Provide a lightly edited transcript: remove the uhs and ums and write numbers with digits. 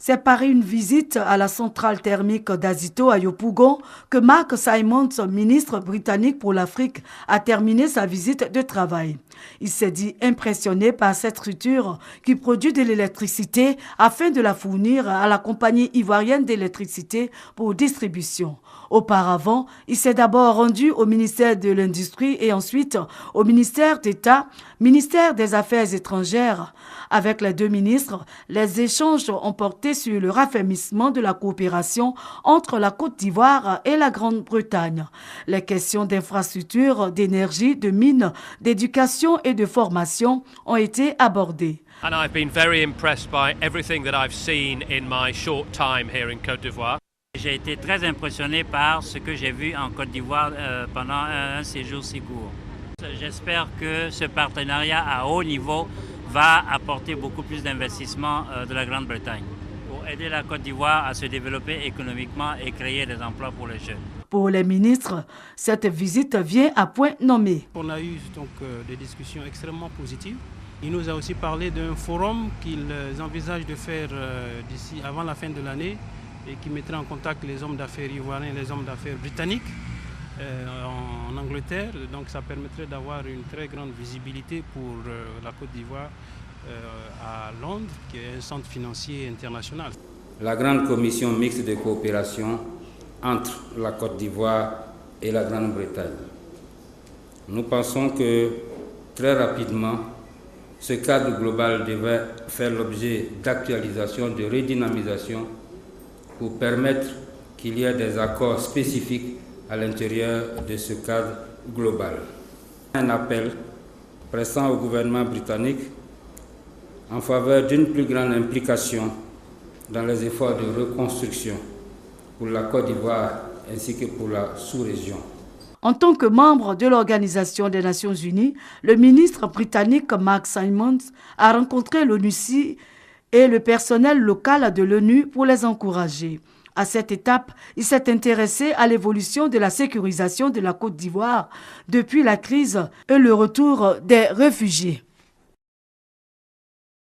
C'est par une visite à la centrale thermique d'Azito à Yopougon que Mark Simons, ministre britannique pour l'Afrique, a terminé sa visite de travail. Il s'est dit impressionné par cette structure qui produit de l'électricité afin de la fournir à la compagnie ivoirienne d'électricité pour distribution. Auparavant, il s'est d'abord rendu au ministère de l'Industrie et ensuite au ministère d'État, ministère des Affaires étrangères. Avec les deux ministres, les échanges ont porté sur le raffermissement de la coopération entre la Côte d'Ivoire et la Grande-Bretagne. Les questions d'infrastructure, d'énergie, de mines, d'éducation et de formation ont été abordées. And I've been very impressed by everything that I've seen in my short time here in Côte d'Ivoire. J'ai été très impressionné par ce que j'ai vu en Côte d'Ivoire pendant un séjour si court. J'espère que ce partenariat à haut niveau va apporter beaucoup plus d'investissements de la Grande-Bretagne pour aider la Côte d'Ivoire à se développer économiquement et créer des emplois pour les jeunes. Pour les ministres, cette visite vient à point nommé. On a eu donc des discussions extrêmement positives. Il nous a aussi parlé d'un forum qu'ils envisagent de faire d'ici avant la fin de l'année et qui mettrait en contact les hommes d'affaires ivoiriens et les hommes d'affaires britanniques en Angleterre. Donc ça permettrait d'avoir une très grande visibilité pour la Côte d'Ivoire à Londres, qui est un centre financier international. La grande commission mixte de coopération entre la Côte d'Ivoire et la Grande-Bretagne. Nous pensons que très rapidement, ce cadre global devrait faire l'objet d'actualisation, de redynamisation pour permettre qu'il y ait des accords spécifiques à l'intérieur de ce cadre global. Un appel pressant au gouvernement britannique en faveur d'une plus grande implication dans les efforts de reconstruction pour la Côte d'Ivoire ainsi que pour la sous-région. En tant que membre de l'Organisation des Nations Unies, le ministre britannique Mark Simons a rencontré l'ONUCI et le personnel local de l'ONU pour les encourager. À cette étape, il s'est intéressé à l'évolution de la sécurisation de la Côte d'Ivoire depuis la crise et le retour des réfugiés.